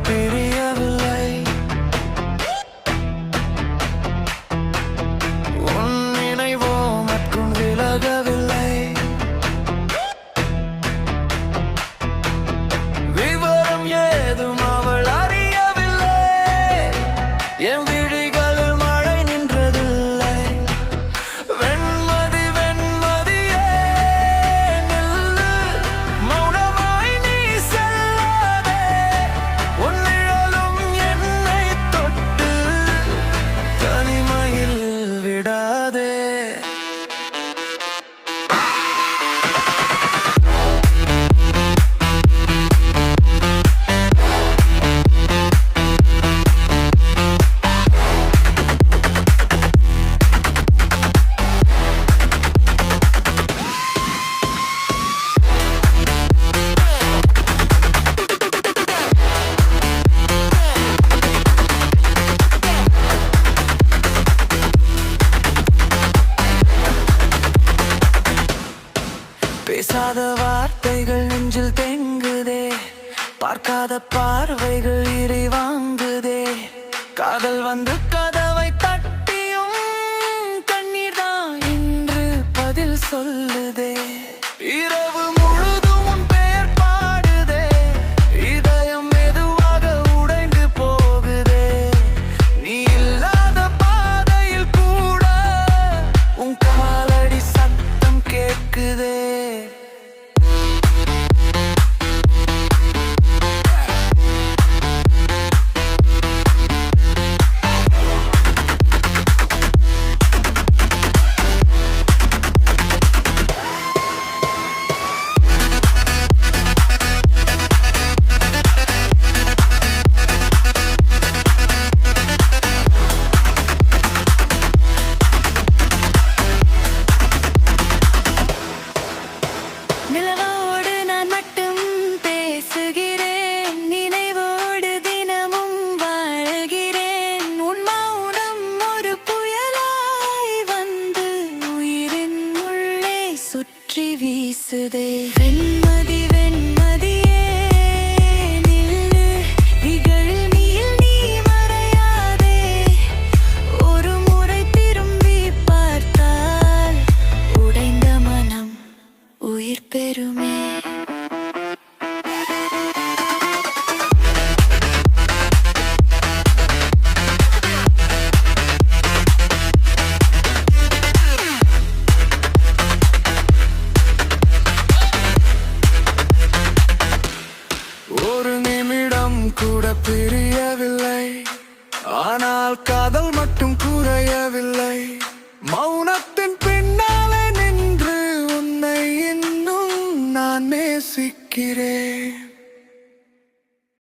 பிரியவில்லை. உன் நினைவோ மற்றும் விலகவில்லை. விவரம் ஏதும் அவள் அறியவில்லை. என் விழிகளில் மழை நின்றதில்லை. வெண்மதி வெண்மதியே நில்லு, மௌனமாய் நீ செல்லாதே. உன் நிழலும் என்னை தொட்டு தனிமையில் விடாதே. பேசாத வார்த்தைகள் நெஞ்சில் தேங்குதே. பார்க்காத பார்வைகள் இறை வாங்குதே. காதல் வந்து கதவை தட்டியும் கண்ணீர் தான் என்று பதில் சொல்லுதே. இரவு முழுதும் உன் பெயர் பாடுதே. இதயம் மெதுவாக உடைந்து போகுதே. நீ இல்லாத பாதையில் கூட உன் காலடி சத்தம் கேட்குதே. நிலவோடு நான் மட்டும் பேசுகிறேன். நினைவோடு தினமும் வாழ்கிறேன். உன் மௌனம் ஒரு புயலாய் வந்து உயிரின் உள்ளே சுற்றி வீசுதே. வெண்மதி வெண்மதியே நில்லு, இகழில் நீயில் நீ மறையாதே. ஒரு முறை திரும்பி பார்த்தால் உடைந்த மனம் உயிர் பெறுமே. ஒரு நிமிடம் கூட பிரியவில்லை. ஆனால் காதல் மட்டும் குறையவில்லை. மௌனத்தின் பின்னாலே நின்று உன்னை இன்னும் நான் நேசிக்கிறேன்.